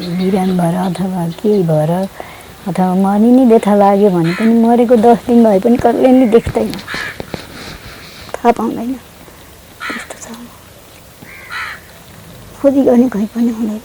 बिरान भएर अथवा के भएर अथवा मरि नै व्यथा लाग्यो भने पनि मरेको 10 दिन भए पनि कहिले नि देख्दैन, थाहा पाउँदैन। त्यस्तो छ, खोजी गर्ने कोही पनि हुँदैन।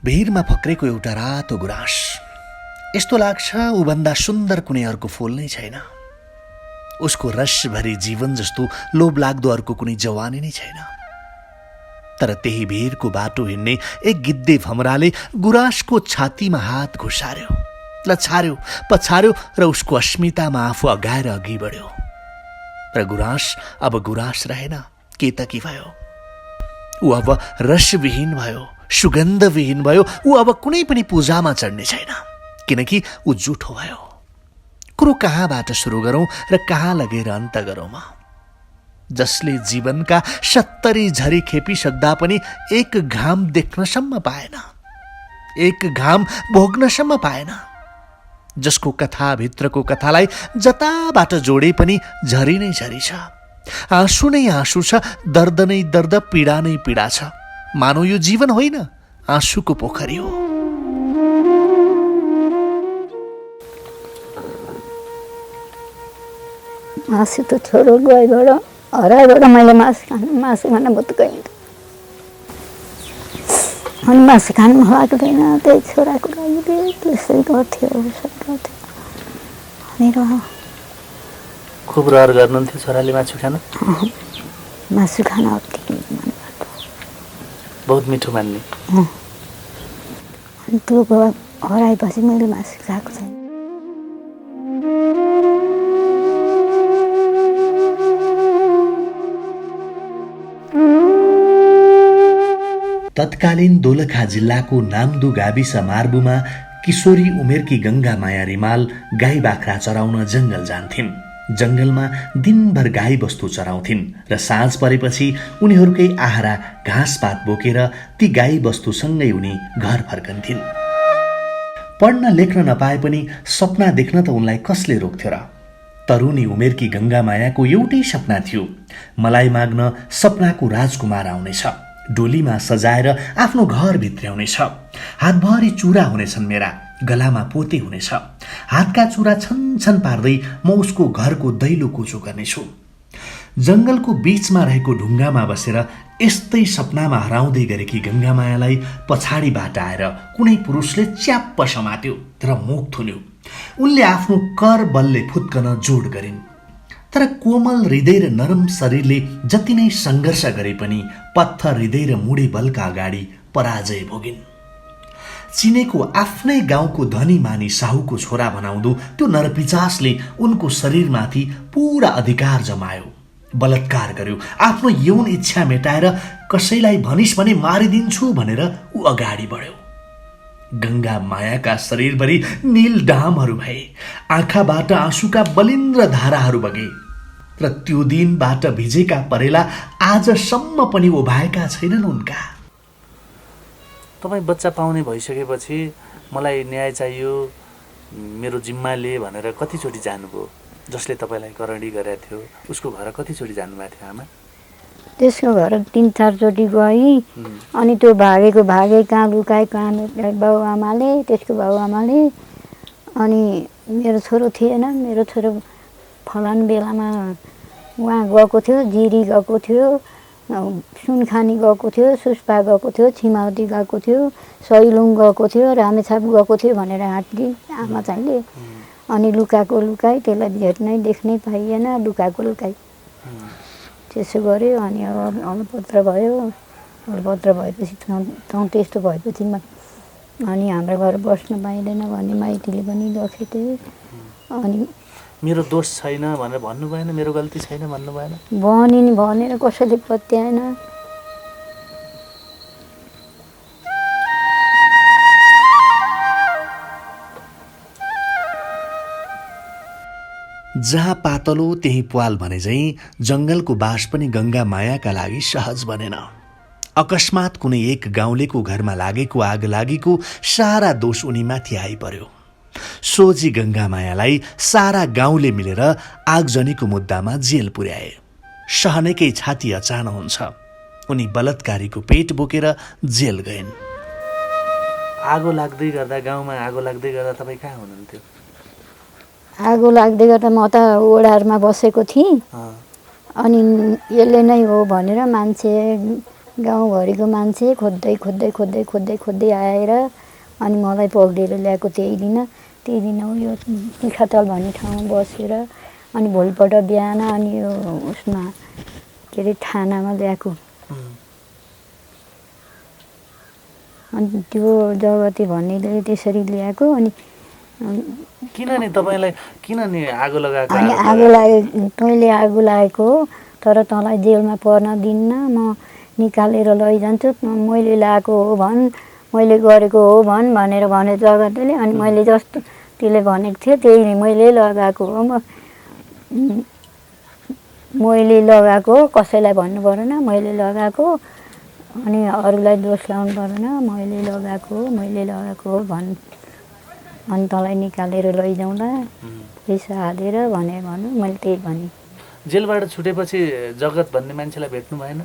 भिरमा फक्रेको एउटा रातो गुराँस, यस्तो लाग्छ उभन्दा सुन्दर कुनै अर्को फूल नै छैन। उसको रसभरी जीवन जस्तो लोभलाग्दो अर्को कुनै जवानी नै छैन। तर त्यही भिरको बाटो हिँड्ने एक गिद्धे भमराले गुराँसको छातीमा हात घुसार्यो, लछार्यो, पछार्यो र उसको अस्मितामा आफू अगाएर अघि बढ्यो। र गुराँस अब गुराँस रहेन, केतकी भयो। ऊ अब रसविहीन भयो, सुगन्धविहीन भयो। ऊ अब कुनै पनि पूजामा चढ्ने छैन, किनकि ऊ जुठो भयो। कुरो कहाँबाट सुरु गरौं र कहाँ लगेर अन्त गरौं म? जसले जीवनका 70 झरी खेपिसक्दा पनि एक घाम देख्नसम्म पाएन, एक घाम भोग्नसम्म पाएन, जसको कथाभित्रको कथालाई जताबाट जोडे पनि झरी नै झरी छ, आँसु नै आँसु छ, दर्द नै दर्द, पीडा नै पीडा छ। मानौ यो जीवन होइन, आँसुको पोखरी हो। आँसु त छोरो गएबाट हराएबाट मैले मासु खान बुत्कै अनि मासु खानु लाग्दैन, त्यही छोराको लागि त्यसै गर्थ्यो अनि खुब रहर गर्नुहुन्थ्यो छोराले मासु खान? मासु खान अति बहुत मिठो मान्ने। अनि त्यो हराएपछि मैले मासु खाएको छैन। तत्कालीन दोलखा जिल्लाको नामदु गाविस मार्बुमा किशोरी उमेरकी गंगा माया रिमाल गाई बाख्रा चराउन जंगल जान्थिन्। जंगलमा दिनभर गाई बस्तु चराउँथिन् र साँझ परेपछि उनीहरूकै आहारा घाँसपात बोकेर ती गाई बस्तुसँगै उनी घर फर्कन्थिन्। पढ्न लेख्न नपाए पनि सपना देख्न त उनलाई कसले रोक्थ्यो र? तरुणी उमेरकी गंगा मायाको एउटै सपना थियो, मलाई माग्न सपनाको राजकुमार आउनेछ, डोलीमा सजाएर आफ्नो घर भित्र्याउनेछ, हातभरि चुरा हुनेछन् मेरा, गलामा पोते हुनेछ, हातका चुरा छन पार्दै म उसको घरको दैलो कुचो गर्नेछु। जंगलको बीचमा रहेको ढुङ्गामा बसेर यस्तै सपनामा हराउँदै गरेकी गंगामायालाई पछाडिबाट आएर कुनै पुरुषले च्याप्प समात्यो र मुख थुन्यो। उनले आफ्नो कर बलले फुत्कन जोड गरिन्, तर कोमल हृदय र नरम शरीरले जति नै संघर्ष गरे पनि पत्थर हृदय र मुडे बलका अगाडि पराजय भोगिन्। चिनेको आफ्नै गाउँको धनी मानी साहुको छोरा बनाउँदो त्यो नरपिचासले उनको शरीरमाथि पूरा अधिकार जमायो, बलात्कार गर्यो, आफ्नो यौन इच्छा मेटाएर कसैलाई भनिस् भने मारिदिन्छु भनेर ऊ अगाडि बढ्यो। गंगा मायाका शरीरभरि नील डामहरू भए, आँखाबाट आँसुका बलिन्द्र धाराहरू बगे र त्यो दिनबाट भिजेका परेला आजसम्म पनि उभाएका छैनन् उनका। तपाईँ बच्चा पाउने भइसकेपछि मलाई न्याय चाहियो, मेरो जिम्मा लिए भनेर कतिचोटि जानुभयो? जसले तपाईँलाई करणी गरेको थियो उसको घर कतिचोटि जानुभएको थियो आमा? त्यसको घर 3-4 चोटि गई। अनि त्यो भागे कहाँ लुकाए, कहाँ बाबुआमाले, त्यसको बाबुआमाले। अनि मेरो छोरो थिएन, मेरो छोरो फलान बेलामा उहाँ गएको थियो, जिरी गएको थियो, सुनखानी गएको थियो, सुस्पा गएको थियो, छिमावती गएको थियो, सैलुङ गएको थियो, रामेछाप गएको थियो भनेर हाँट्की आमा चाहिँले। अनि लुकाको लुकाई, त्यसलाई भेट्नै देख्नै पाइएन, लुकाको लुकाई त्यसो गर्यो। अनि अब अलपत्र भयो, अलपत्र भएपछि त्यस्तो भएपछि अनि हाम्रो घर बस्न पाइँदैन भने माइतीले पनि दखेटे। अनि मेरो दोष छैन भनेर भन्नु भएन, मेरो गल्ती छैन भन्नु भएन? भनिन्, भनेर कसैले पत्याएन। जहाँ पातलो त्यही प्वाल भने झैँ जङ्गलको बास पनि गङ्गा मायाका लागि सहज बनेन। अकस्मात कुनै एक गाउँलेको घरमा लागेको आग लागेको सारा दोष उनीमाथि आइपर्यो। सोझी गङ्गा मायालाई सारा गाउँले मिलेर आगजनीको मुद्दामा जेल पुर्याए। सहनेकै छाती अचानो हुन्छ। उनी बलात्कारीको पेट बोकेर जेल गइन्। आगो लाग्दै गर्दा, गाउँमा आगो लाग्दै गर्दा तपाईँ कहाँ हुनुहुन्थ्यो? आगो लाग्दै गर्दा म त ओडारमा बसेको थिएँ। अनि यसले नै हो भनेर मान्छे, गाउँभरिको मान्छे खोज्दै खोज्दै खोज्दै खोज्दै खोज्दै आएर अनि मलाई पक्रेर ल्याएको। त्यही दिन उयो तिखातल भन्ने ठाउँमा बसेर अनि भोलिपल्ट बिहान अनि यो उसमा के अरे थानामा ल्याएको। अनि त्यो जगती भन्नेले त्यसरी ल्याएको। अनि किन नि तपाईँलाई किन नि आगो लगाएको? अनि आगो लागे, तैँले आगो लागेको हो, तर तँलाई जेलमा पर्न दिन्न, म निकालेर लैजान्छु, मैले लगाएको हो भन्, मैले गरेको हो भन् भनेर भने जगतले। अनि मैले जस्तो त्यसले भनेको थियो त्यही मैले लगाएको हो, मैले लगाएको हो, कसैलाई भन्नु परेन मैले लगाएको। अनि अरूलाई दोष लाउनु परेन, मैले लगाएको हो भन्, अनि तँलाई निकालेर लैजाउँला पैसा हालेर भनौँ, मैले त्यही भनेँ। जेलबाट छुटेपछि जगत भन्ने मान्छेलाई भेट्नु भएन?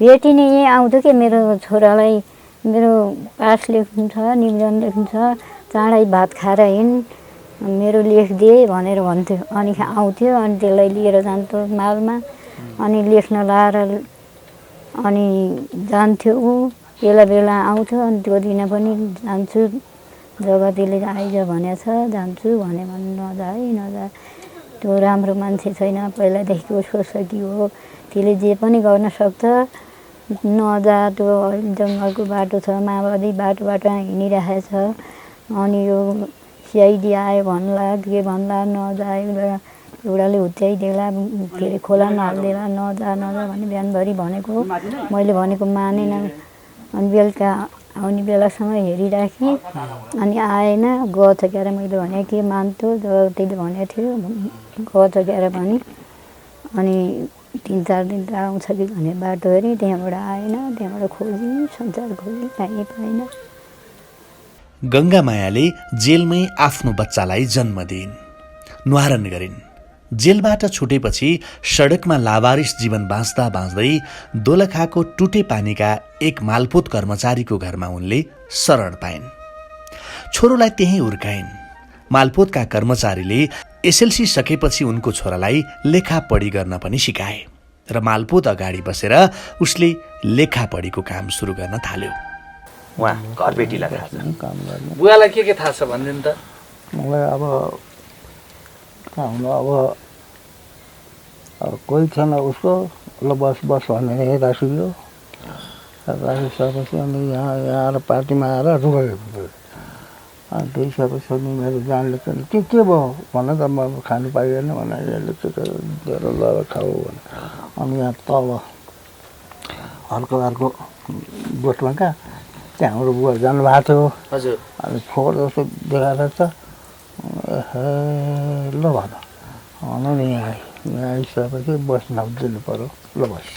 भेटिने यहीँ आउँथ्यो कि मेरो छोरालाई मेरो पास लेख्नु छ, निवेदन लेख्नु छ, चाँडै भात खाएर हिँड, मेरो लेखिदिए भनेर भन्थ्यो। अनि आउँथ्यो, अनि त्यसलाई लिएर जान्थ्यो मालमा, अनि लेख्न लाएर अनि जान्थ्यो ऊ। बेला आउँथ्यो, अनि त्यो दिन पनि जान्छु, जगतीले आइज भनेको छ, जान्छु भने नजाए। त्यो राम्रो मान्छे छैन, पहिलादेखिको सोसकी हो, त्यसले जे पनि गर्न सक्छ। नजा, त्यो जङ्गलको बाटो छ, माओवादी बाटोबाट हिँडिरहेको छ। अनि यो सिआइडी आयो भन्ला के भन्ला, नजा, एउटाले हुत्याइदेला, के अरे खोला हालिदेला, नजा भने बिहानभरि भनेको। मैले भनेको मानेन। अनि बेलुका आउने बेलासम्म हेरिराखेँ, अनि आएन, गएछ क्यारे। मैले भने के मान्थ्यो, जगतीले भनेको थियो गएछ क्यारे भने। अनि 3-4 दिन त आउँछ कि भन्ने बाटो हेरेँ, त्यहाँबाट आएन। त्यहाँबाट खोजेँ, संसार खोजेँ, पाइएन। गङ्गा मायाले जेलमै आफ्नो बच्चालाई जन्म दिइन्, न्वारन गरिन्। जेलबाट छुटेपछि सडकमा लावारिस जीवन बाँच्दा बाँच्दै दोलखाको टुटे पानीका एक मालपोत कर्मचारीको घरमा उनले शरण पाइन्। छोरोलाई त्यहीँ हुर्काइन्। मालपोतका कर्मचारीले एसएलसी सकेपछि उनको छोरालाई लेखापढी गर्न पनि सिकाए र मालपोत अगाडि बसेर उसले लेखापढीको काम सुरु गर्न थाल्यो। उहाँ घरबेटीलाई थाहा छ, बुवालाई के थाहा छ भनिदिनु त? मलाई अब कोही थिएन उसको, ल बस भनेर राखियो। राखिसकेपछि अनि यहाँ आएर पार्टीमा आएर रुगायो। अनि त्यसपछि मेरो जानले के भयो भन त, म खानु पाइएन भने यसले दिएर लगेर खाऊ भने। अनि यहाँ तल अर्को गोठमा कहाँ त्यहाँ हाम्रो बुवा जानुभएको थियो। हजुर। अनि फोहोर जस्तो देखाएर छ। ल भन नि यहाँ आइसकेपछि बस नदिनु पऱ्यो, ल बस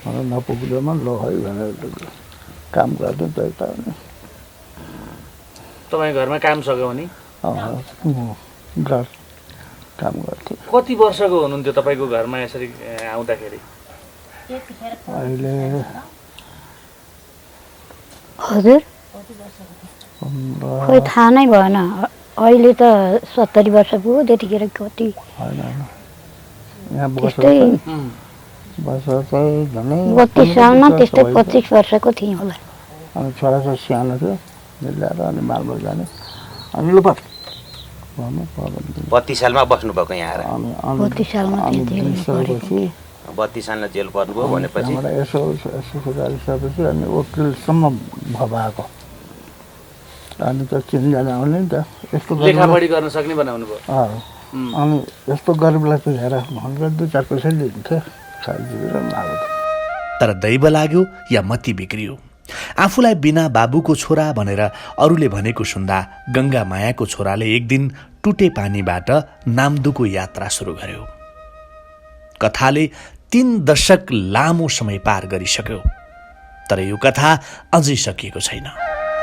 नपुग्दैमा ल है भनेर काम गर्थ्यो। त्यही त तपाईँ घरमा काम सघाउने? काम गर्थ्यो। कति वर्षको हुनुहुन्थ्यो तपाईँको घरमा यसरी आउँदाखेरि? अहिले हजुर खोइ थाहा नै भएन। अहिले त 70 वर्ष पुग्यो, त्यतिखेर कति यहाँ त्यस्तै 32 सालमा त्यस्तै 25 वर्षको थिएँ होला। अनि छोरा चाहिँ सानो थियो, ल्याएर अनि मालबल जाने। अनि लु 32 सालमा बस्नुभएको यहाँ आएर? 32 सालमा अनि 32 सालमा जेल पर्नुभयो भनेपछि यसो गरिसकेपछि अनि वकिलसम्म भएको। अनि त 3 जना आउने नि त, यस्तो लेखापढी गर्न सक्ने बनाउनु भयो। अनि यस्तो गरिबलाई चाहिँ हेर भनेर 2-4 पैसा दिन्थ्यो, 4 GB र माल। तर दैव लाग्यो या मती बिग्रियो, आफूलाई बिना बाबुको छोरा भनेर अरूले भनेको सुन्दा गङ्गा मायाको छोराले एक दिन टुटे पानीबाट नाम्दुको यात्रा सुरु गर्यो। कथाले 3 दशक लामो समय पार गरिसक्यो, तर यो कथा अझै सकिएको छैन।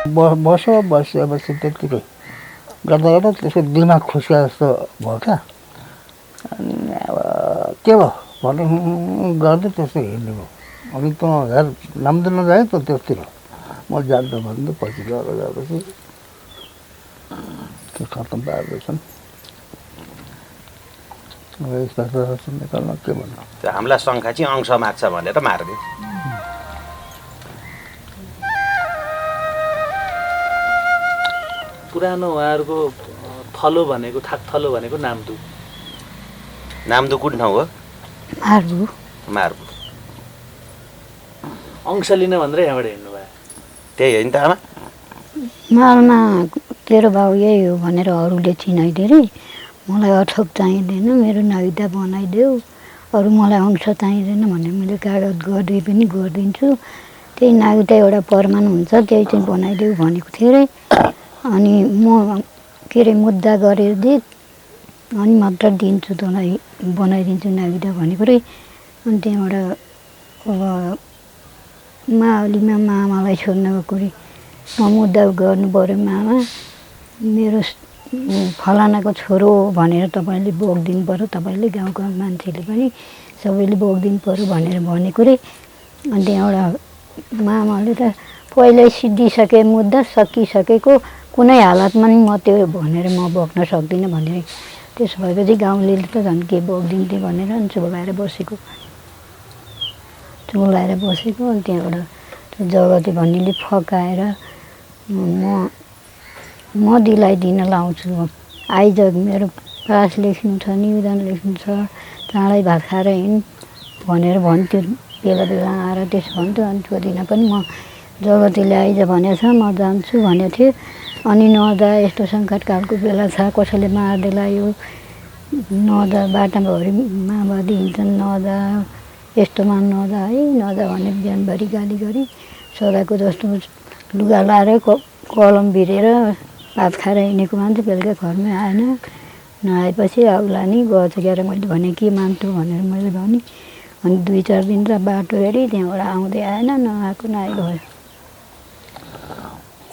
बसेपछि त्यतिकै गर्दा गर्दा त्यसको दिमाग खुसिया जस्तो भयो क्या। अनि अब के भयो भने गर्दै त्यस्तो हिँड्ने भयो। अनि त हेर नाम्दो नजाए त त्यतिर म जान्छु भन्दै पछि गएपछि त्यो खत्तम पार्दैछन्। यस्ता निकाल्न के भन्नु, त्यो हामीलाई शङ्खा चाहिँ अंश माग्छ भनेर मारिदियो। पुरानो उहाँहरूको थलो भनेको थाक थलो भनेको नाम्दु कुन ठाउँ हो? मार्बु। अंश लिन भनेर यहाँबाट हिँड्नु भयो। त्यही होइन त आमा? मालमा तेरो बाउ यही हो भनेर अरूले चिनाइदिए रे। मलाई अठोक चाहिँदैन, मेरो नागरिकता बनाइदेऊ, अरू मलाई अंश चाहिँदैन भने मैले कागज गर्दै पनि गरिदिन्छु। त्यही नागरिकता एउटा प्रमाण हुन्छ, त्यही चाहिँ बनाइदेऊ भनेको थिएँ रे। अनि म के अरे मुद्दा गरेर दे अनि मात्र दिन्छु तँलाई, बनाइदिन्छु नागरिकता भनेको रे। अनि त्यहाँबाट अब माओलीमा मामालाई छोड्नको कुरी म मुद्दा गर्नु पऱ्यो। मामा मेरो फलानाको छोरो भनेर तपाईँले बोकिदिनु पऱ्यो, तपाईँले गाउँका मान्छेले पनि सबैले बोकिदिनु पऱ्यो भनेर भनेको रे। अनि त्यहाँबाट मामाले त पहिल्यै सिद्धिसके मुद्दा सकिसकेको, कुनै हालतमा नि म त्यो भनेर म बोक्न सक्दिनँ भनेर। त्यसो भएपछि गाउँले त झन् के बोकिदिन्थे भनेर अनि चुलाएर बसेको। अनि त्यहाँबाट त्यो जगती भन्नेले फकाएर म दिलाइदिन लाउँछु, आइज मेरो पास लेख्नु छ, निवेदन लेख्नु छ, चाँडै भात खाएर हिँड भनेर भन्थ्यो। बेला बेला आएर त्यसो भन्थ्यो। अनि त्यो दिन पनि म जगतीले आइज भनेको छ, म जान्छु भनेको थियो। अनि नजा, यस्तो सङ्कटकालको बेला छ, कसैले मारिदिलायो, नजा, बाटाभरि माओवादी हिँड्छन्, नजा, यस्तोमा नजा है, नजा भने बिहानभरि गाली गरी सदाको जस्तो लुगा लाएर कलम भिरेर भात खाएर हिँडेको मान्छे बेलुका घरमै आएन। नआएपछि आउला नि गएछ क्यारे मैले भने के मान्छु भनेर मैले भने। अनि 2-4 दिन त बाटो हेरी त्यहाँबाट आउँदै आएन, नआएको नआएको भयो।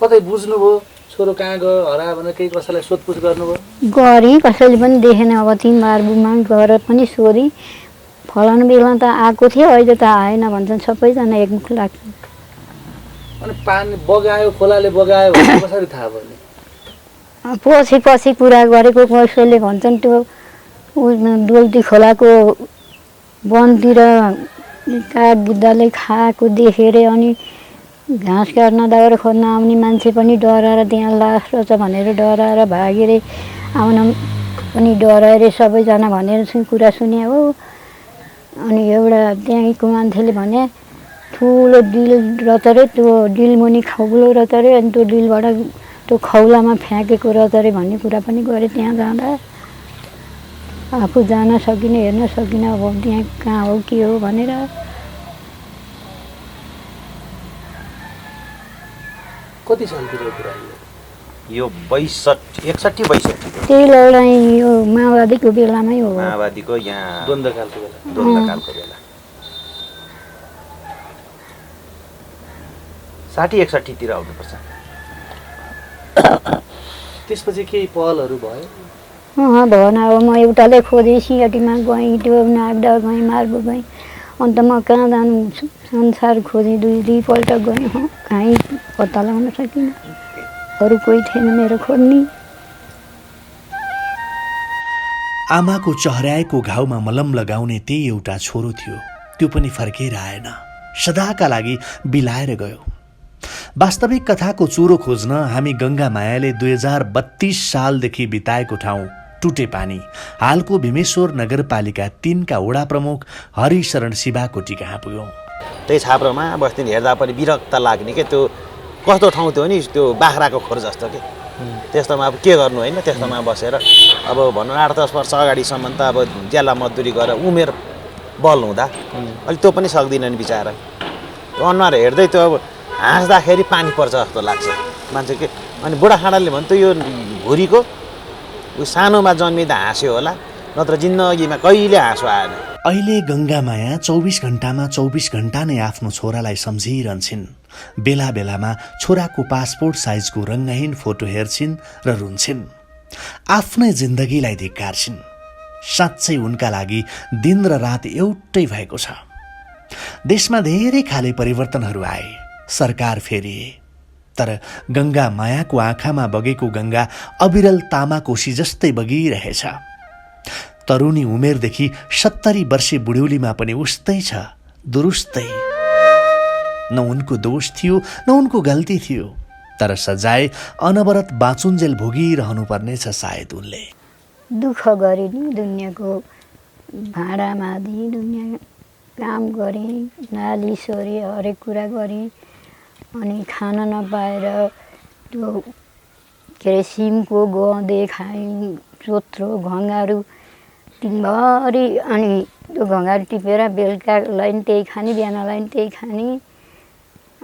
कतै बुझ्नुभयो छोरो कहाँ गयो हरा भनेर केही कसैलाई सोधपुछ गर्नुभयो? गरी कसैले पनि देखेन। अब 3 मार्बुमा गएर पनि सोधी, फलानु बेला त आएको थियो, अहिले त आएन भन्छन्। सबैजना एकमुख लाग्छ। अनि पानी बगायो, खोलाले बगायो भने कसरी थाहा भयो? पछि कुरा गरेको कसैले भन्छन् त्यो डोल्टी खोलाको वनतिर काग गिद्धले खाएको देखेर अनि घाँस काट्न दाउरा खोज्न आउने मान्छे पनि डराएर त्यहाँ लास रहेछ भनेर डराएर भागेर आउन पनि डराएर सबैजना भनेर कुरा सुने हो। अनि एउटा त्यहाँको मान्छेले भने ठुलो डिल रहेछ रे, त्यो डिलमुनि खौलो रहेछ रे, अनि त्यो डिलबाट त्यो खौलामा फ्याँकेको रहेछ रे भन्ने कुरा पनि गरे। त्यहाँ जाँदा आफू जान सकिनँ, हेर्न सकिनँ अब त्यहाँ कहाँ हो के हो भनेर। कति सालतिर कुरा यो 61-62 त्यही लडाइँ यो माओवादीको बेलामै हो। माओवादीको यहाँ द्वन्द्वकालको बेला 60-61 तिर आउनुपर्छ। त्यसपछि केही पहलहरू भयो? भएन। अब म एउटाले खोजेँ, सिआइटीमा गएँ, त्यो नागडा गएँ, मार्बु गएँ। अन्त म कहाँ जानु, संसार खोजेँ, 2-3 पल्ट गएँ, कहीँ पत्ता लगाउन सकिनँ। अरू कोही थिएन मेरो खोज्ने। आमाको चहर्याएको घाउमा मलम लगाउने त्यही एउटा छोरो थियो, त्यो पनि फर्केर आएन, सदाका लागि बिलाएर गयो। वास्तविक कथाको चुरो खोज्न हामी गङ्गा मायाले 2032 सालदेखि बिताएको ठाउँ टुटेपानी, हालको भीमेश्वर नगरपालिका 3 का वडा प्रमुख हरिशरण शिवाकोटी कहाँ पुग्यौँ। त्यही छाप्रोमा बस्दिन हेर्दा पनि विरक्त लाग्ने के, त्यो कस्तो ठाउँ थियो नि, त्यो बाख्राको खोर जस्तो के। त्यस्तोमा अब के गर्नु होइन, त्यस्तोमा बसेर अब भनौँ 8-10 वर्ष अगाडिसम्म त अब ज्याला मजदुरी गरेर उमेर बल हुँदा अहिले त्यो पनि सक्दिनन् बिचारा। अनुहार हेर्दै त्यो अब हाँस्दाखेरि पानी पर्छ जस्तो लाग्छ मान्छे के। अनि बुढाखाडाले भन्थ्यो यो भुरीको ऊ सानोमा जन्मिँदा हाँस्यो होला, नत्र जिन्दगीमा कहिले हाँसो आएन। अहिले गङ्गामाया 24 घण्टामा 24 घण्टा नै आफ्नो छोरालाई सम्झिरहन्छन्। बेला बेलामा छोराको पासपोर्ट साइजको रङ्गहीन फोटो हेर्छिन् र रुन्छिन्। आफ्नै जिन्दगीलाई धिक्कार्छिन्। साँच्चै उनका लागि दिन र रात एउटै भएको छ। देशमा धेरै खाले परिवर्तनहरू आए, सरकार फेरिए, तर गङ्गा मायाको आँखामा बगेको गङ्गा अविरल तामाकोशी जस्तै बगिरहेछ। तरुणी उमेरदेखि 70 वर्षे बुढ्यौलीमा पनि उस्तै छ, दुरुस्तै। न उनको दोष थियो न उनको गल्ती थियो, तर सजाय अनवरत बाँचुन्जेल भोगिरहनु पर्नेछ सायद उनले। दुःख गरेँ नि दुनियाँको भाँडा माझेँ, दुनियाँ काम गरेँ, नाली सोरेँ, हरेक कुरा गरेँ। अनि खाना नपाएर त्यो के अरे सिमको गँदे खाएँ, चोत्रो घङ्गाहरू दिनभरि। अनि त्यो घङ्गाहरू टिपेर बेलुकालाई पनि त्यही खाने, बिहानलाई पनि त्यही खाने,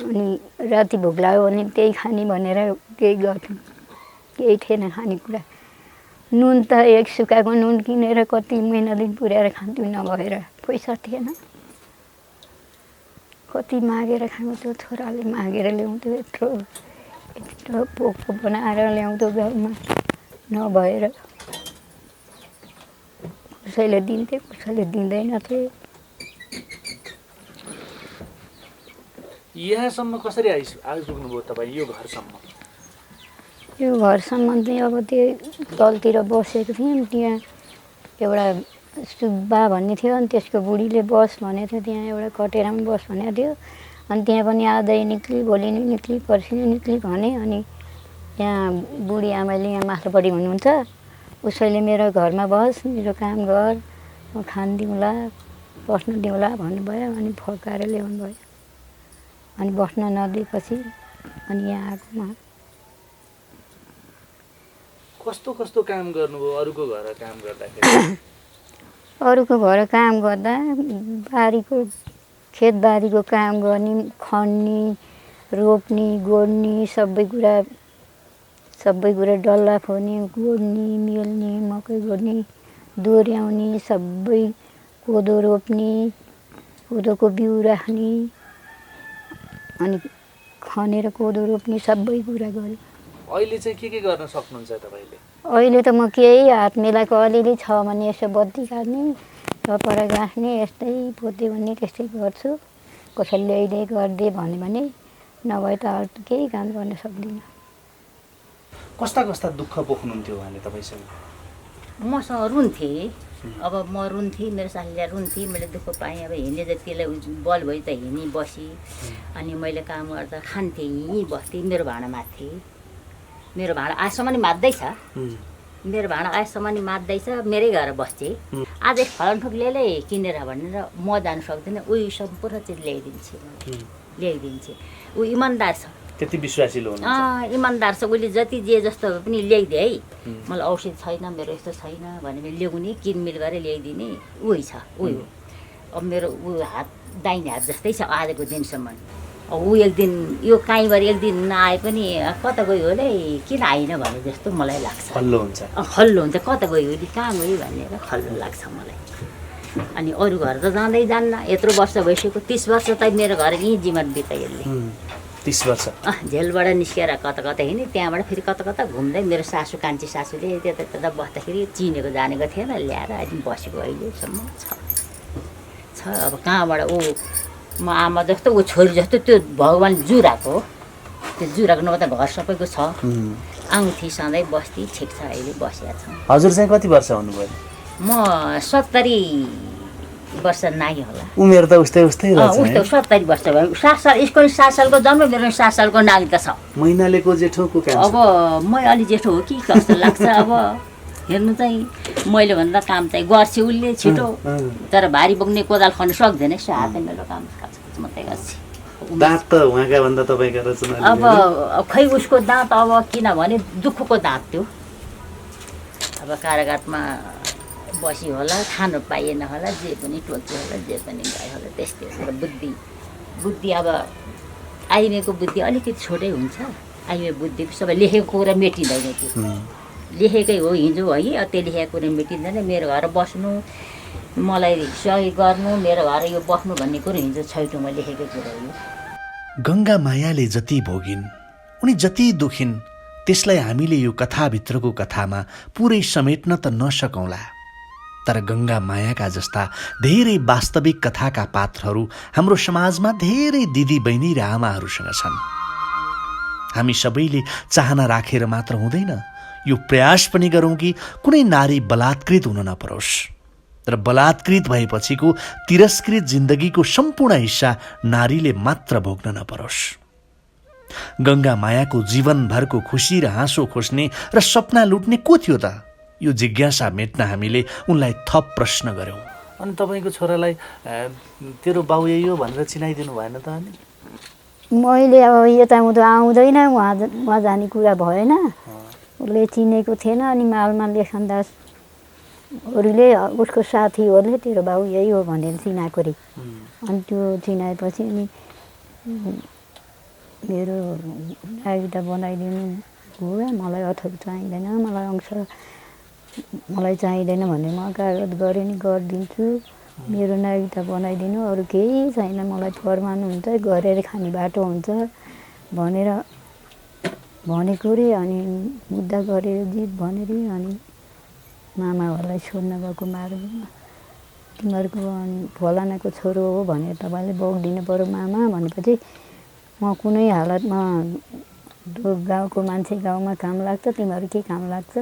अनि राति भोक लाग्यो भने त्यही खाने भनेर त्यही गर्थ्यौँ। केही थिएन खानेकुरा। नुन त एक सुकाएको नुन किनेर कति महिना दिन पुर्याएर खान्थ्यौँ, नभएर पैसा थिएन। कति मागेर खाएको, त्यो छोराले मागेर ल्याउँथ्यो, यत्रो पोको बनाएर ल्याउँथ्यो घरमा, नभएर कसैले दिन्थे कसैले दिँदैनथे। यहाँसम्म कसरी आइपुग्नुभयो तपाईँ यो घरसम्म? यो घरसम्म चाहिँ अब त्यो तलतिर बसेको थियौँ, त्यहाँ एउटा सुब्बा भन्ने थियो, अनि त्यसको बुढीले बस भनेको थियो, त्यहाँ एउटा कटेरामा बस भनेको थियो। अनि त्यहाँ पनि आजै निक्ली, भोलि नै निक्ली, पर्सि नै निक्ली भने। अनि यहाँ बुढी आमाले यहाँ माथिल्लोपट्टि हुनुहुन्छ, उसैले मेरो घरमा बस, मेरो काम गर, म खान दिउँला, बस्न दिउँला भन्नुभयो। अनि फर्काएर ल्याउनु भयो। अनि बस्न नदिएपछि अनि यहाँ आएको म। कस्तो कस्तो काम गर्नुभयो अरूको घर काम गर्दाखेरि? अरूको घर काम गर्दा बारीको खेतबारीको काम गर्ने, खन्ने, रोप्ने, गोड्ने, सबै कुरा डल्ला फोर्ने, गोड्ने, मेल्ने, मकै गोड्ने, दोहोऱ्याउने, सबै कोदो रोप्ने, कोदोको बिउ राख्ने, अनि खनेर कोदो रोप्ने, सबै कुरा गरेँ। अहिले चाहिँ के गर्न सक्नुहुन्छ तपाईँले? अहिले त म केही हात मेलाको अलिअलि छ भने यसो बत्ती काट्ने, टपरा गाँच्ने, यस्तै पोते भन्ने त्यस्तै गर्छु। कसैले ल्याइदिए गरिदिए भन्यो भने, नभए त अरू केही काम गर्न सक्दिनँ। कस्ता कस्ता दुःख पोख्नुहुन्थ्यो उहाँले तपाईँसँग? मसँग रुन्थे। अब म रुन्थेँ, मेरो साथीले रुन्थेँ, मैले दुःख पाएँ। अब हिँड्ने जतिलाई बल भयो त हिँडी बसेँ। अनि मैले काम गर्दा खान्थेँ, यहीँ बस्थेँ, मेरो भाँडा माथेँ। मेरो भाँडा आजसम्म नि मात्दैछ, मेरो भाँडा आजसम्म नि मात्दैछ, मेरै घर बस्थेँ। आज फलानठोक ल्याइले किनेर भनेर म जानु सक्दिनँ, उही सम्पूर्ण चाहिँ ल्याइदिन्छे। ऊ इमान्दार छ, त्यति विश्वासिलो हुनुहुन्छ? इमान्दार छ। उसले जति जे जस्तो पनि ल्याइदिए है, मलाई औषध छैन, मेरो यस्तो छैन भने ल्याउने, किनमेल गरेर ल्याइदिने, उही छ, उही हो। अब मेरो ऊ हात दाहिने हात जस्तै छ आजको दिनसम्म। ऊ एक दिन यो काहीँबाट एक दिन नआए पनि कता गयो होला, किन आइन भने जस्तो मलाई लाग्छ। खल्लो हुन्छ, खल्लो हुन्छ, कता गयो होला, कहाँ गयो भनेर खल्लो लाग्छ मलाई। अनि अरू घर त जाँदै जान्न, यत्रो वर्ष भइसक्यो, 30 वर्ष त मेरो घर यहीँ जीवन बितायो यसले। 30 वर्ष झेलबाट निस्केर कता कता हिँड्ने, त्यहाँबाट फेरि कता कता घुम्दै मेरो सासू कान्छी सासूले त्यता त्यता बस्दाखेरि चिनेको जानेको थिएन, ल्याएर अहिले बसेको अहिलेसम्म छ। अब कहाँबाट ऊ म आमा जस्तो, ऊ छोरी जस्तो, त्यो भगवान् जुराको, त्यो जुराको नभए त घर सबैको छ। आउँथी सधैँ बस्ती, ठिक छ, अहिले बसेका छौँ। हजुर चाहिँ कति वर्ष हुनुभयो? म 70 वर्ष नाइ होला। उमेर त उस्तै उस्तै रहेछ। उस्तै 70 वर्ष भयो। 7 साल, यसको 7 सालको जन्म, मेरो 7 सालको नानी त छ। महिनालेको जेठोको काम? अब म अलि जेठो हो कि कस्तो लाग्छ। अब हेर्नु चाहिँ मैले भन्दा काम चाहिँ गर्छु उसले छिटो, तर भारी बोक्ने कोदाल खन्नु सक्दैन। यसो हातै मेरो काम मात्रै गर्छु। दाँत त उहाँका भन्दा तपाईँका रचना। अब खै उसको दाँत, अब किनभने दुःखको दाँत त्यो। अब कारागारमा बसी होला, खानु पाइएन होला, जे पनि टोल्छु होला, जे पनि गयो होला, त्यस्तै हो। बुद्धि अब आइमेको बुद्धि अलिकति छोटै हुन्छ। आइमे बुद्धि सबै लेखेको कुरा मेटिँदैन त्यो। लेखेकै हो हिजो है, त्यो लेखेको कुरा मेटिँदैन। मेरो घर बस्नु, मलाई सहयोग गर्नु, मेरो घर यो बस्नु भन्ने कुरो हिजो छैटौँमा लेखेकै कुरा हो। गङ्गा मायाले जति भोगिन्, उनी जति दुखिन्, त्यसलाई हामीले यो कथाभित्रको कथामा पुरै समेट्न त नसकौँला। तर गङ्गा मायाका जस्ता धेरै वास्तविक कथाका पात्रहरू हाम्रो समाजमा धेरै दिदी बहिनी र आमाहरूसँग छन्। हामी सबैले चाहना राखेर मात्र हुँदैन, यो प्रयास पनि गरौँ कि कुनै नारी बलात्कृत हुन नपरोस् र बलात्कृत भएपछिको तिरस्कृत जिन्दगीको सम्पूर्ण हिस्सा नारीले मात्र भोग्न नपरोस्। गङ्गा मायाको जीवनभरको खुसी र हाँसो खोज्ने र सपना लुट्ने को थियो त? यो जिज्ञासा मेट्न हामीले उनलाई थप प्रश्न गऱ्यौँ। अनि तपाईँको छोरालाई तेरो बाउ यही हो भनेर चिनाइदिनु भएन त? अनि मैले अब यताउता आउँदैन, उहाँ जाने कुरा भएन। उसले चिनेको थिएन। अनि मालमा लेखनदासहरूले उसको साथीहरूले तेरो बाउ यही हो भनेर चिनाएको रे। अनि त्यो चिनाएपछि अनि मेरो नागरिकता बनाइदिनु बुवा, मलाई अथवा चाहिँदैन, मलाई चाहिँदैन भने म कागज गरेँ नि गरिदिन्छु, मेरो नागरिकता बनाइदिनु, अरू केही छैन, मलाई फरमानु हुन्छ, गरेर खाने बाटो हुन्छ भनेर भनेको रे। अनि मुद्दा गरेर जित भनेर अनि मामाहरूलाई सोध्न गएको मार्गमा, तिमीहरूको फलानाको छोरो हो भनेर तपाईँले बोकिदिनु पऱ्यो मामा भनेपछि म कुनै हालतमा गाउँको मान्छे गाउँमा काम लाग्छ, तिमीहरू के काम लाग्छ,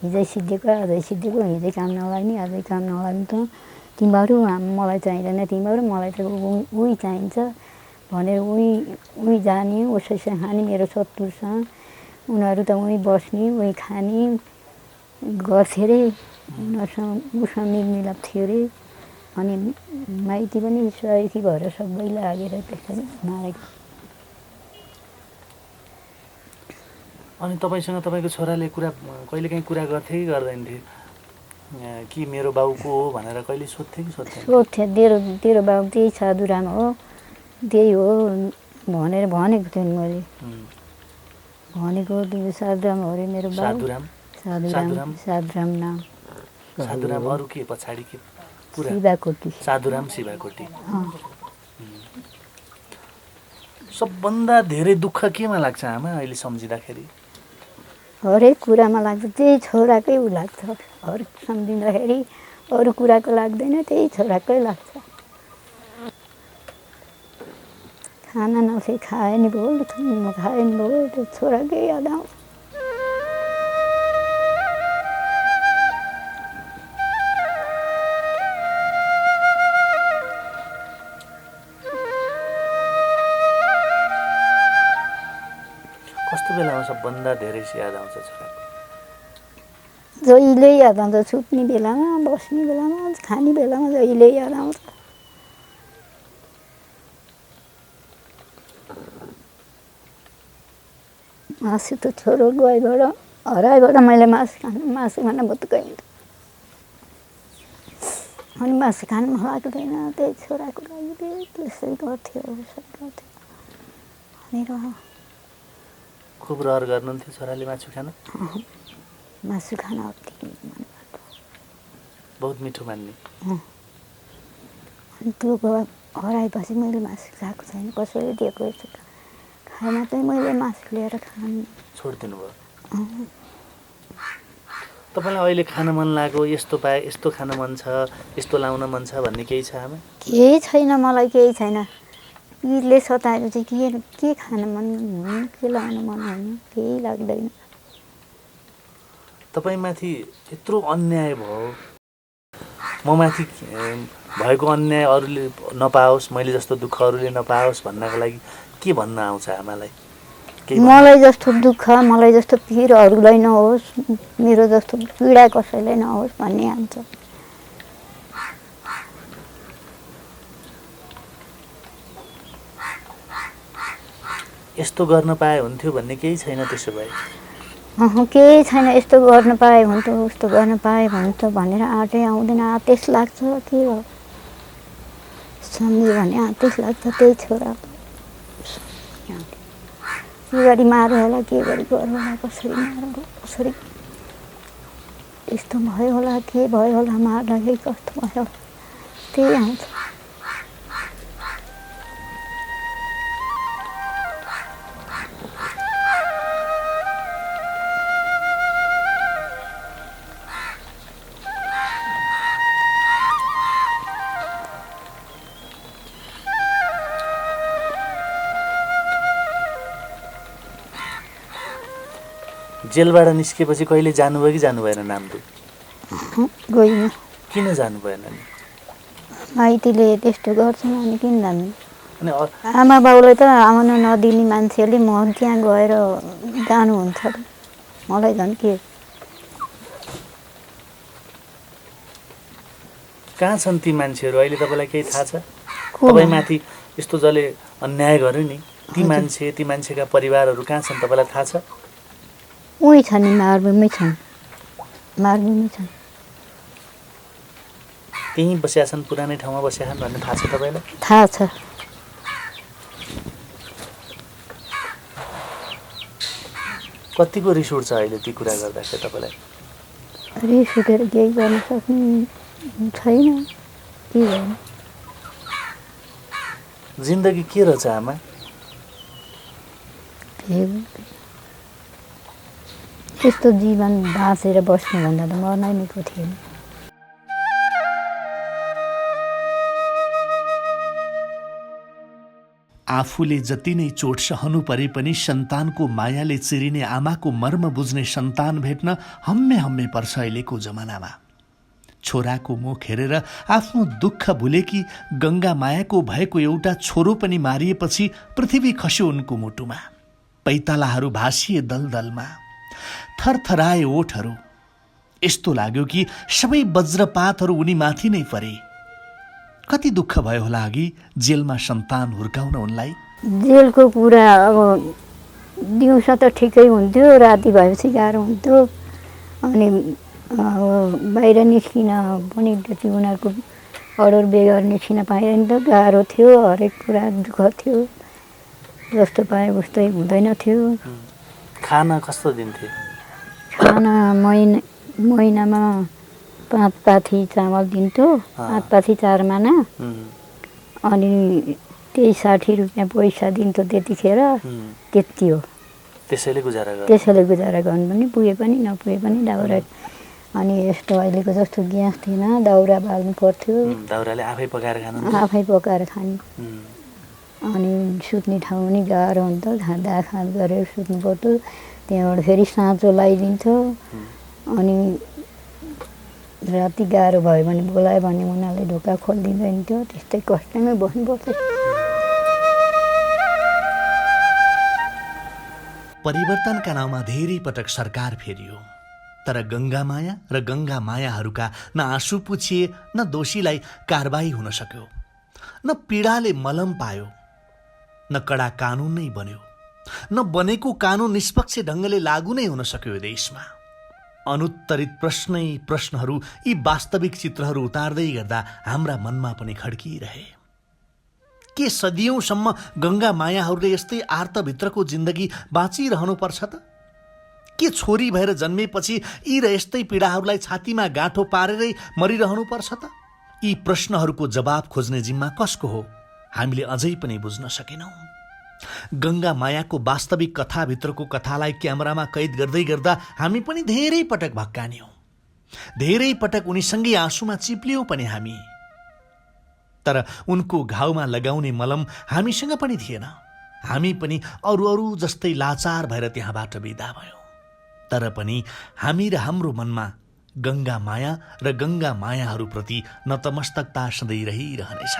हिजै सिद्धिएको आजै सिद्धिएको, हिजै काम नलाग्ने आजै काम नलाग्ने त तिमीहरू मलाई चाहिँदैन, तिमीहरू मलाई त उही चाहिन्छ भनेर उही जाने, उसैसँग खाने, मेरो शत्रुसँग उनीहरू त उही बस्ने उही खाने गर्थे रे। उसँग मिलमिलाप थियो रे। अनि माइती पनि सहयोगी भएर सबै लागेर त्यसरी मारेको। अनि तपाईँसँग तपाईँको छोराले कहिलेकाहीँ कुरा गर्थे कि गर्दैन थिए कि मेरो बाउको हो भनेर कहिले सोध्थे कि सोध्थे? सोध्थे, तेरो बाउ त्यही साधुराम हो, त्यही हो भनेर भनेको थियो नि मैले। भनेको त्यो साधुराम हो अरे मेरो बाउ। साधुराम नाम। साधुराम अरू के पछाडि के कुरा? शिवाकोटी। साधुराम शिवाकोटी। सबभन्दा धेरै दुःख केमा लाग्छ आमा अहिले सम्झिँदाखेरि? हरेक कुरामा लाग्छ, त्यही छोराकै उ लाग्छ। हरेक सम्झिँदाखेरि अरू कुराको लाग्दैन, त्यही छोराकै लाग्छ। खाना नखाए खाए नि भयो, नखाए नि भयो, त्यो छोराकै याद आउँछ। कस्तो बेलामा सबभन्दा धेरै याद आउँछ छोराको? जहिले याद आउँछ, सुत्ने बेलामा, बस्ने बेलामा, खाने बेलामा जहिले याद आउँछ। मासु त छोरो गएबाट हराएबाट मैले मासु खान बुत्कै हुन्छ। अनि मासु खानु लाग्दैन, त्यही छोराको लागि त्यसै गर्थ्यो भनेर। खुब रहर गर्नुहुन्थ्यो छोराले मासु खान? मासु खान अति बहुत मिठो मान्ने। अनि त्यो हराएपछि मैले मासु खाएको छैन, कसैले दिएको खाना चाहिँ मैले मासु लिएर खानु छोडिदिनु भयो। तपाईँलाई अहिले खान मन लाग्यो, यस्तो पाए यस्तो खान मन छ, यस्तो लाउन मन छ भन्ने केही छ आमा? केही छैन, मलाई केही छैन। पीरले सताएपछि के खान मन हुने, के लाउन मन हुने, केही लाग्दैन। तपाईँमाथि यत्रो अन्याय भयो, म माथि भएको अन्याय अरूले नपाओस्, मैले जस्तो दुःख अरूले नपाओस् भन्नको लागि के भन्न आउँछ आमालाई? मलाई जस्तो दुःख, मलाई जस्तो पीर अरूलाई नहोस्, मेरो जस्तो पीडा कसैलाई नहोस् भन्ने आउँछ। यस्तो गर्न पाए हुन्थ्यो भन्ने केही छैन त्यसो भए? केही छैन, यस्तो गर्न पाए हुन्थ्यो, उस्तो गर्न पाए हुन्थ्यो भनेर आँटै आउँदैन। आतेश लाग्छ, के हो सम्झ्यो भने आतेश लाग्छ। त्यही छोरा आउँथे के गरी मार्यो होला के गरी गर्यो होला कसरी मार्यो होला कसरी यस्तो भयो होला के भयो होला मार्दाखेरि कस्तो भयो होला त्यही आउँछ। जेलबाट निस्केपछि कहिले जानुभयो कि जानु भएन नाम्दो? गइनँ। किन जानु भएन नि? माइतीले त्यस्तो गर्छन् अनि किन जानु? अनि आमा बाउले त आउन नदिने मान्छेले म त्यहाँ गएर जानुहुन्छ त मलाई झन् के। कहाँ छन् ती मान्छेहरू अहिले तपाईँलाई केही थाहा छ? तपाईँमाथि यस्तो जसले अन्याय गर्यो नि ती मान्छेका परिवारहरू कहाँ छन् तपाईँलाई थाहा छ? उही छन् नि मारबुममै छन् मारबुममै छन्। त्यहीँ बसेका छन् पुरानै ठाउँमा बसेका छन् भन्ने थाहा छ तपाईँलाई? थाहा छ। कतिको रिस उठ्छ अहिले ती कुरा गर्दाखेरि तपाईँलाई? रिस उठेर केही गर्न सक्ने छैन के गर्नु। जिन्दगी के रहेछ आमा? यस्तो जीवन बाँचेर बस्नुभन्दा त मर्नै निको थिएन। आफूले जति नै चोट सहनु परे पनि सन्तानको मायाले चिरिने आमाको मर्म बुझ्ने सन्तान भेट्न हम्मे हम्मे पर्छ अहिलेको जमानामा। छोराको मुख हेरेर आफ्नो दुःख भुलेकी गङ्गा मायाको भएको एउटा छोरो पनि मारिएपछि पृथ्वी खस्यो उनको मुटुमा। पैतालाहरू भासिए दलदलमा, थरथराए ओठहरू। यस्तो लाग्यो कि सबै वज्रपातहरू उनीमाथि नै परे। कति दुःख भयो होला अघि जेलमा सन्तान हुर्काउन उनलाई। जेलको कुरा अब दिउँसो त ठिकै हुन्थ्यो, राति भएपछि गाह्रो हुन्थ्यो। अनि बाहिर निस्किन पनि त्यति उनीहरूको अर्डर बेगर निस्किन पाएन त गाह्रो थियो। हरेक कुरा दुःख थियो, जस्तो पाए उस्तै हुँदैन थियो। खाना कस्तो दिन्थे? खाना महिनामा 5 पाथी चामल दिन्थ्यो, 5 पाथी 4 माना। अनि त्यही 60 रुपियाँ पैसा दिन्थ्यो त्यतिखेर। त्यति हो। त्यसैले गुजारा गर्नु पनि पुगे पनि नपुगे पनि दाउरा। अनि यस्तो अहिलेको जस्तो ग्यास थिएन, दाउरा बाल्नु पर्थ्यो। दाउराले आफै पकाएर खाने। अनि सुत्ने ठाउँ पनि गाह्रो हुन्थ्यो, खाँद गरेर सुत्नु पर्थ्यो। त्यहाँबाट फेरि साँचो लगाइदिन्थ्यो। अनि राति गाह्रो भयो भने बोलायो भने उनीहरूले ढोका खोलिदिँदैन थियो। त्यस्तै कष्टमै बस्नु पर्थ्यो। परिवर्तनका नाउँमा धेरै पटक सरकार फेरियो, तर गङ्गामाया र गङ्गामायाहरूका न आँसु पुछिए, न दोषीलाई कारबाही हुन सक्यो, न पीडाले मलम पायो, न कडा कानुन नै बन्यो, न बनेको कानुन निष्पक्ष ढङ्गले लागू नै हुन सक्यो यो देशमा। अनुत्तरित प्रश्नहरू यी वास्तविक चित्रहरू उतार्दै गर्दा हाम्रा मनमा पनि खड्किरहे। के सदियौंसम्म गङ्गा मायाहरूले यस्तै आर्तभित्रको जिन्दगी बाँचिरहनुपर्छ त? के छोरी भएर जन्मेपछि यी र यस्तै पीडाहरूलाई छातीमा गाँठो पारेरै मरिरहनुपर्छ त? यी प्रश्नहरूको जवाब खोज्ने जिम्मा कसको हो हामीले अझै पनि बुझ्न सकेनौँ। गङ्गा मायाको वास्तविक कथाभित्रको कथालाई क्यामेरामा कैद गर्दै गर्दा हामी पनि धेरै पटक भक्कान्यौँ, धेरै पटक उनीसँगै आँसुमा चिप्लियौँ पनि हामी। तर उनको घाउमा लगाउने मलम हामीसँग पनि थिएन। हामी पनि अरू जस्तै लाचार भएर त्यहाँबाट बिदा भयौँ। तर पनि हामी र हाम्रो मनमा गङ्गा माया र गङ्गा मायाहरूप्रति नतमस्तकता सधैँ रहिरहनेछ।